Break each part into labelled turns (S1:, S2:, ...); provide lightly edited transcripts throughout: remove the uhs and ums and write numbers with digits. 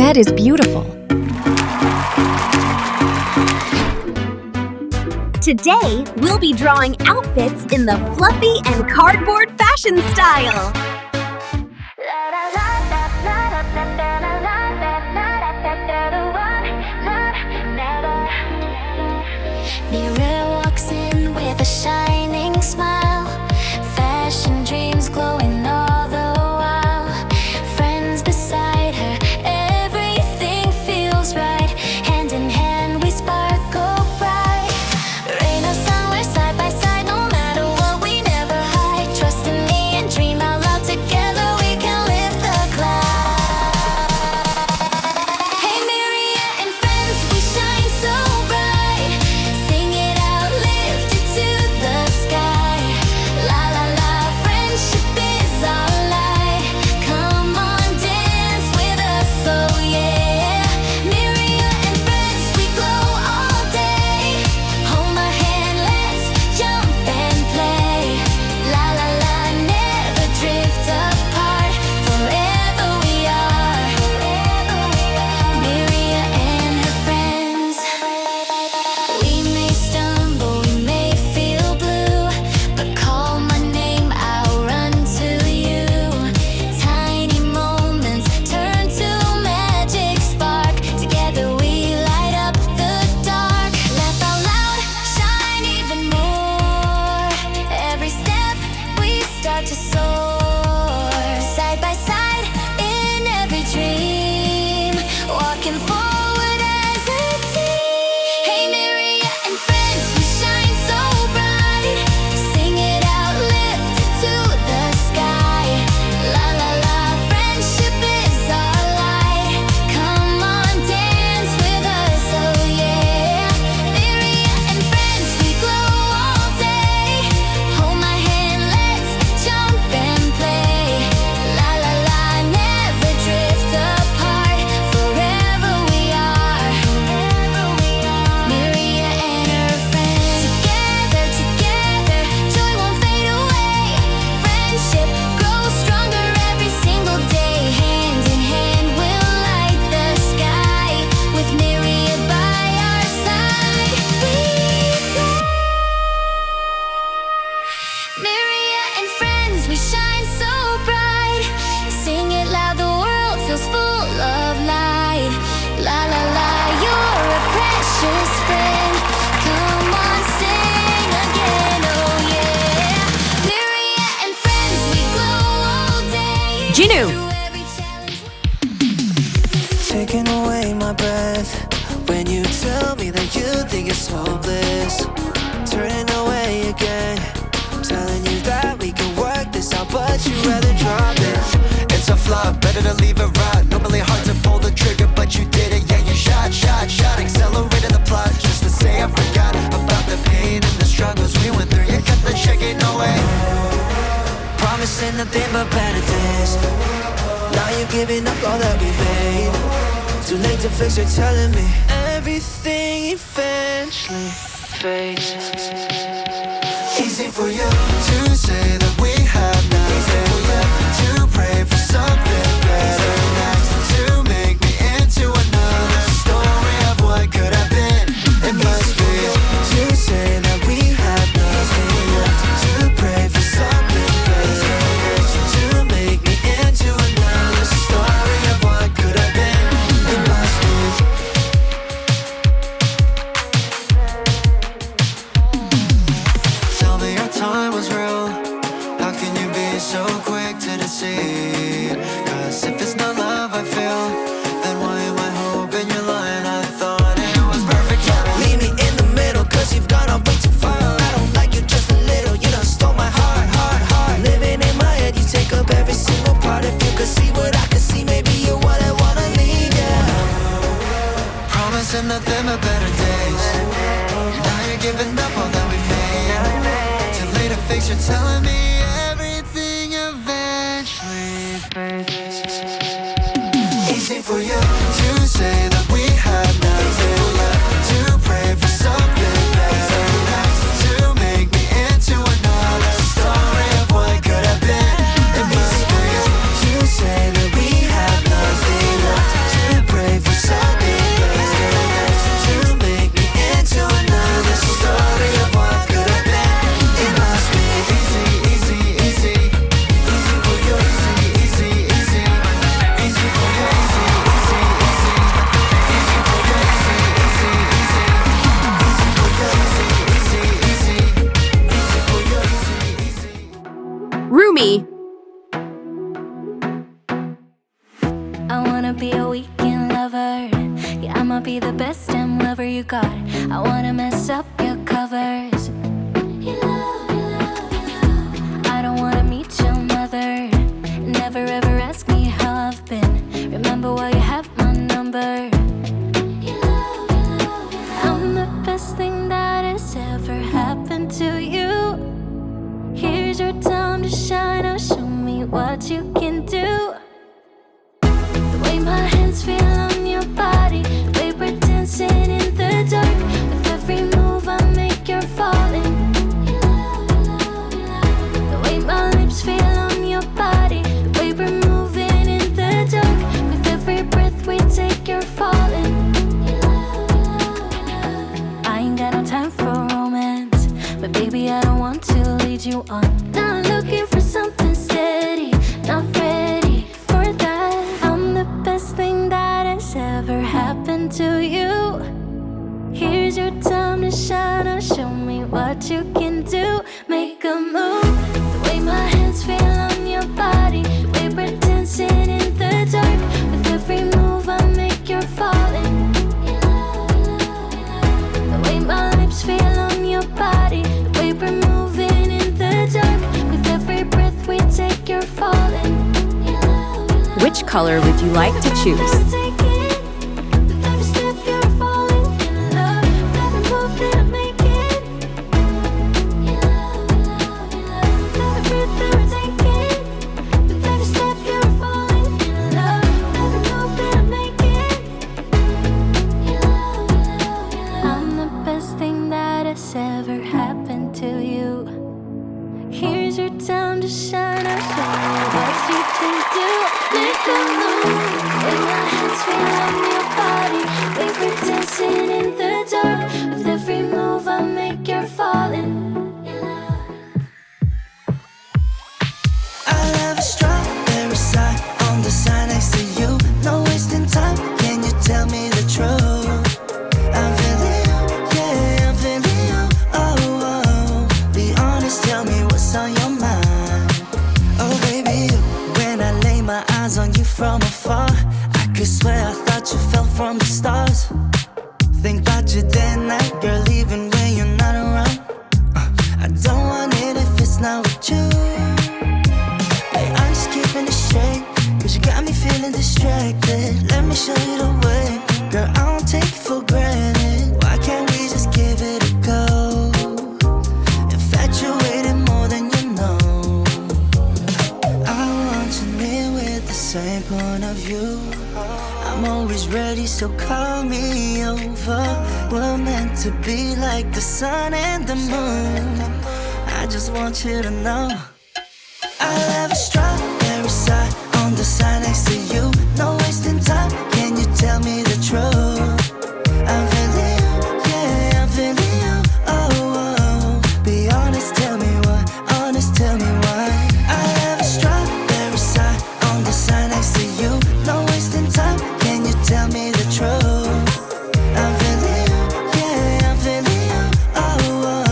S1: bed is beautiful.
S2: Today, we'll be drawing outfits in the fluffy and cardboard fashion style.
S3: Myria walks in with a shining smile, fashion dreams glowing all the while. Friends beside her, everything feels right. Hand in hand we sparkle bright. Rain or sun, we're side by side. No matter what, we never hide. Trust in me and dream out loud. Together we can lift the cloud. Hey Myria and friends, we shine so bright. Sing it out, lift it to the sky. La la la, friendship is our light. Come on, dance with us, oh yeah. Myria and friends, we glow all day. Hold my hand, let's jump and play. La la la, never drift apart. Forever we are. Myria and her friends. We may stumble, we may feel blue, but call my name, I'll run to you. Tiny moments turn to magic spark. Together we light up the dark. Laugh out loud, shine even more. Every step we start to soar. Side by side in every dream, walking forward as a team. Hey Myria and friends, we shine so bright. Sing it out, lift it to the sky. La la la, friendship is our light. Come on, dance with us, oh yeah. Myria and friends, we glow all day. Hold my hand, let's jump and play. La la la, never drift apart. Forever we are. Myria and her friends. Together, together, joy won't fade away. Friendship grows stronger every single day. Hand in hand we'll light the sky. With Myria by our side, we fly. Myria and friends, we shine so bright. Sing it loud, the world feels full of light. La la la, you're a precious friend. Come on, sing again, oh yeah. Myria and friends, we glow all day.
S1: Jinu.
S3: Through every challenge we
S4: Taking away my breath when you tell me that you think it's hopeless. Turning away again, telling you that we can work this out, but you'd rather drop it. It's a flop, better to leave it right. Normally hard to pull the trigger, but you did it. Yeah, you shot. Accelerated the plot just to say I forgot about the pain and the struggles we went through. You cut the check, ain't no way. Promising nothing but better days. Now you're giving up all that we made. Too late to fix, you're telling me everything eventually fades. Easy for you to say that we have nothing. Easy for you to pray for something better next. To make me into another story of what could have been. It must be to say that we have nothing left. To pray for something better next. To make me into another story of what could have been. It must be. Tell me your time was real. How can you be so quick to deceive? 'Cause if it's not love I feel, then why am I hoping you're lying? I thought it was perfect timing. Leave me in the middle 'cause you've gone on way too far. I don't like you just a little, you done stole my heart. Living in my head, you take up every single part. If you could see what I could see, maybe you wouldn't wanna leave, yeah. Promising nothing but better days. Now you're giving up all that we made. Too late to fix, you're telling me everything eventually fades. Easy for you to say that we have nothing left. To pray for something better next. To make me into another story of what could have been. It must be to say that we have nothing left. To pray
S3: I'ma be the best damn lover you got. I wanna mess up your covers. I don't wanna meet your mother. Never ever ask me how I've been. Remember why you have my number. I'm the best thing that has ever happened to you. Here's your time to shine. Now show me what you can do. The way my hands feel on your body, the way we're dancing in the dark. With every move I make, you're falling. The way my lips feel on your body, the way we're moving in the dark. With every breath we take, you're falling. I ain't got no time for romance, but baby I don't want to lead you on. Not looking for something steady, not ready for that. I'm the best thing that has ever happened to you. Here's your time to shine. Now show me what you can do. Make a move. The way my hands feel on your body, the way we're dancing in the dark. With every move I make, you're falling. The way my lips feel on your body, the way we're moving in the dark. With every breath we take, you're falling.
S2: Which color would you like to choose?
S3: Ever happened to you. Here's your time to shine. I'll show you what you can do. Make a move. When my hands feel on your body, we were dancing in the dark. With every move I make, you're falling.
S4: I love a strawberry side on the side next to you. No wasting time. Can you tell me the truth? I'm feeling you, yeah, I'm feeling you. Oh, oh, be honest, tell me what's on your mind. Oh, baby, when I lay my eyes on you from afar, I could swear I thought you fell from the stars. Think about you day and night, girl, even when you're not around. I don't want it if it's not with you. Hey, I'm just keeping it straight, cause you got me feeling distracted. Let me show you the way, girl, I don't take it for granted. Why can't we just give it a go? Infatuated more than you know. I want you near with the same point of view. I'm always ready, so call me over. We're meant to be like the sun and the moon. I just want you to know I love a strawberry side on the side next to you. No wasting time, can you tell me the truth? I'm feeling you, yeah, I'm feeling you. Oh, oh, be honest, tell me why. Honest, tell me why. I love a strawberry side on the side next to you. No wasting time, can you tell me the truth? I'm feeling you, yeah, I'm feeling you. Oh, oh,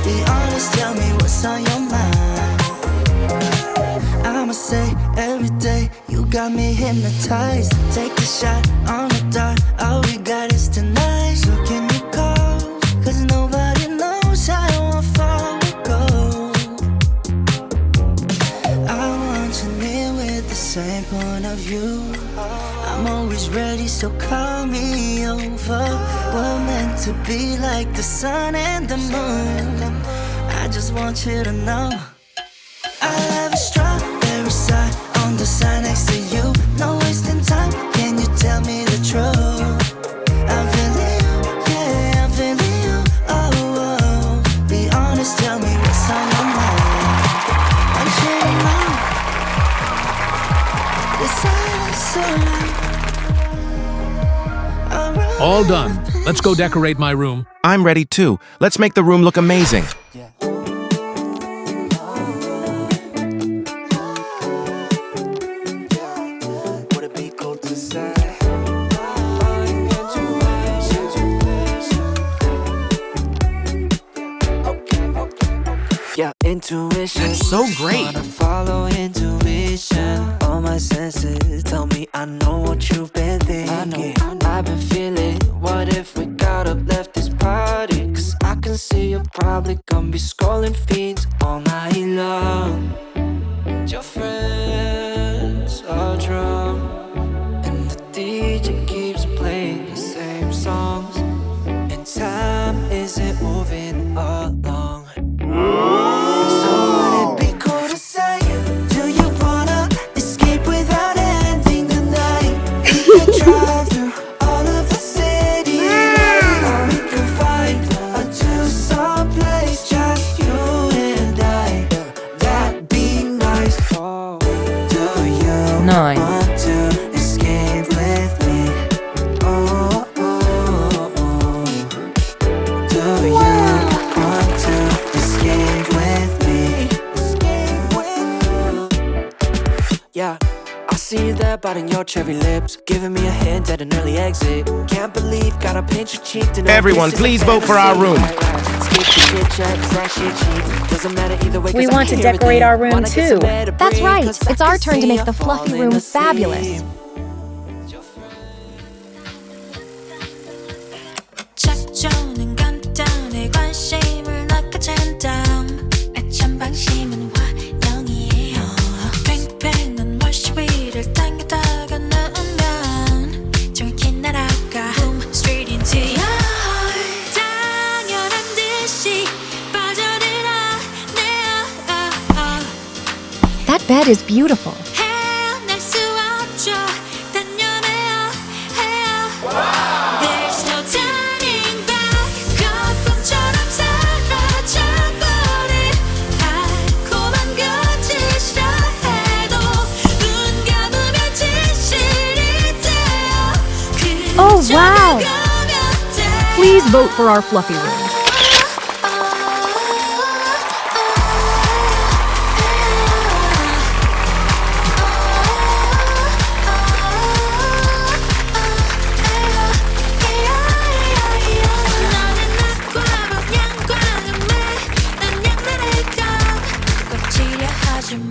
S4: be honest, tell me what's on your mind. I'ma say every day you got me hypnotized. Take a shot on the dart, all we got is tonight. So can you call? Cause nobody knows how far we go. I want you near with the same point of view. I'm always ready, so call me over. We're meant to be like the sun and the moon. I just want you to know I love a strawberry side on the side next to you. No wasting time, can you tell me the truth? I'm feeling you, yeah, I'm feeling you. Oh, oh, be honest, tell me what's on your mind. I'm chilling now. The silence so loud.
S1: All done. Let's go decorate my room.
S5: I'm ready too. Let's make the room look amazing.
S4: Yeah, intuition.
S5: That's so great.
S4: Wanna follow intuition. All my senses tell me I know what you've been thinking. I've been feeling
S6: 9.
S4: Want to escape with me? Oh, oh, oh. Do you want to escape with me? Yeah, I see you there biting your cherry lips, giving me a hint at an early exit. Can't believe, gotta pinch your cheek to know.
S5: Everyone, please vote for our room.
S4: Skip the chit chat, 'cause that shit cheap. Doesn't matter either way, 'cause
S6: We
S4: I'm
S6: want to
S4: here with
S6: decorate
S4: you.
S6: our room
S4: Wanna get
S6: too.
S4: some air to
S2: That's
S4: breathe,
S2: right.
S4: 'cause I
S2: It's our
S4: can
S2: turn to
S4: see
S2: make
S4: you
S2: the fluffy
S4: falling
S2: room
S4: asleep.
S2: fabulous.
S3: 작전은 간단해 관심을 낚아챈 다음 애찬 방심은 환영이에요 팽팽한 월시 위를 당겨다가 넣으면 정확히 날아가 Boom straight into your heart 당연한 듯이 빠져들어
S2: That bed is beautiful.
S3: 헤어날 수 없죠 단연해요 해요 There's no turning back 거품처럼 사라져버린 달콤한 거짓이라 해도 눈 감으면 진실이 돼요
S2: Oh, wow.
S3: 그저 다가가면 돼
S2: Please vote for our fluffy room.